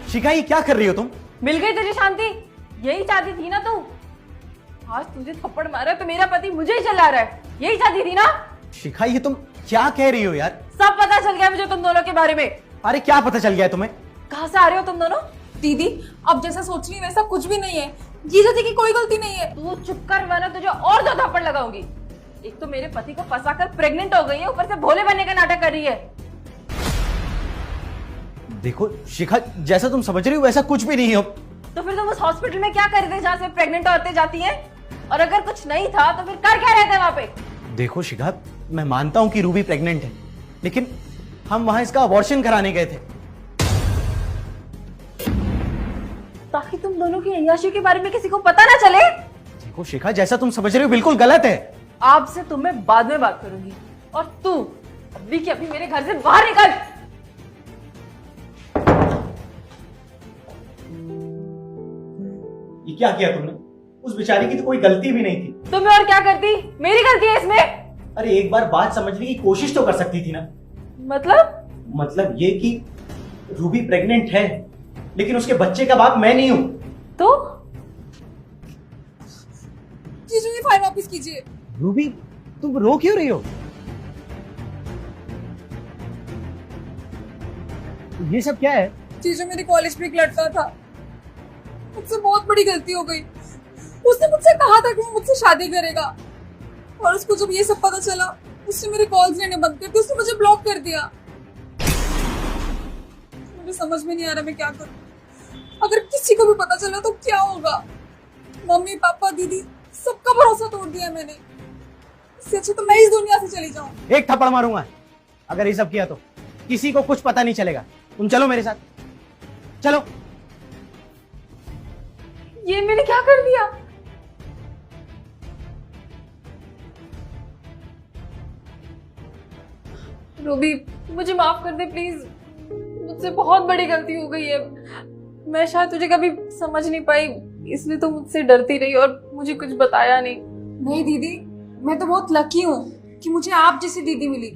शिखा ये क्या कर रही हो तुम? मिल गई तुझे शांति? यही चाहती थी ना तू? आज तुझे थप्पड़ मारा तो मेरा पति मुझे ही चला रहा है, यही चाहती थी ना? शिखा ये तुम क्या कह रही हो यार? सब पता चल गया मुझे तुम दोनों के बारे में। अरे क्या पता चल गया है तुम्हें? कहाँ से आ रहे हो तुम दोनों? दीदी अब जैसा सोच रही वैसा कुछ भी नहीं है, जीजा जी की कोई गलती नहीं है। तू चुप कर वरना तुझे और दो थप्पड़ लगाऊंगी। एक तो मेरे पति को फंसाकर प्रेग्नेंट हो गई है, ऊपर से भोले बनने का नाटक कर रही है। देखो शिखा, जैसा तुम समझ रही हो वैसा कुछ भी नहीं हो। तो फिर तुम उस हॉस्पिटल में क्या कर रहे थे जहाँ से प्रेग्नेंट औरतें जाती हैं? और अगर कुछ नहीं था तो फिर कर क्या रहे थे वहां पे? देखो शिखा, मैं मानता हूं कि रूबी प्रेग्नेंट है, लेकिन हम वहां इसका अबॉर्शन कराने गए थे। ताकि तुम दोनों की अय्याशी के बारे में किसी को पता ना चले। देखो शिखा, जैसा तुम समझ रही हो बिल्कुल गलत है। आपसे तो मैं बाद में बात करूंगी, और तू अभी की अभी मेरे घर से बाहर निकल। ये क्या किया तुमने? उस बेचारी की तो कोई गलती भी नहीं थी। तुम्हें और क्या करती? मेरी गलती है इसमें? अरे एक बार बात समझने की कोशिश तो कर सकती थी ना। मतलब ये कि रूबी प्रेग्नेंट है, लेकिन उसके बच्चे का बाप मैं नहीं हूं। तो जीजू ये फाइल वापस कीजिए। रूबी, तुम रो क्यों रही हो? ये सब क्या है? जीजू मेरे कॉलेज पे एक लड़का था, मुझसे बहुत बड़ी गलती हो गई। उसने मुझसे कहा था कि वो मुझसे शादी करेगा, और उसको जब ये सब पता चला उसने मेरे कॉल्स लेने बंद कर दिए, उसने मुझे ब्लॉक कर दिया। मुझे समझ में नहीं आ रहा मैं क्या करूं। अगर किसी को भी पता चला तो क्या होगा? मम्मी पापा दीदी सबका भरोसा तोड़ दिया मैंने। इससे अच्छा तो मैं इस दुनिया से चली जाऊं। एक थप्पड़ मारूंगा अगर ये सब किया तो। किसी को कुछ पता नहीं चलेगा। तुम चलो मेरे साथ, चलो। ये मैंने क्या कर दिया? रूबी मुझे माफ कर दे प्लीज, मुझसे बहुत बड़ी गलती हो गई है। मैं शायद तुझे कभी समझ नहीं पाई, इसलिए तो मुझसे डरती रही और मुझे कुछ बताया नहीं। नहीं दीदी, मैं तो बहुत लकी हूँ कि मुझे आप जैसी दीदी मिली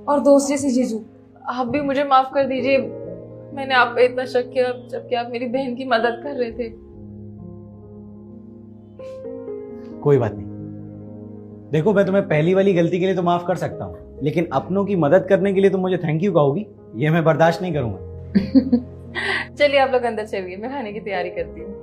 और दोस्त जैसे जीजू। आप भी मुझे माफ कर दीजिए, मैंने आप पे इतना शक किया जबकि आप मेरी बहन की मदद कर रहे थे। कोई बात नहीं। देखो, मैं तुम्हें पहली वाली गलती के लिए तो माफ कर सकता हूँ, लेकिन अपनों की मदद करने के लिए तुम मुझे थैंक यू कहोगी, ये मैं बर्दाश्त नहीं करूंगा। चलिए आप लोग अंदर चलिए, मैं खाने की तैयारी करती हूँ।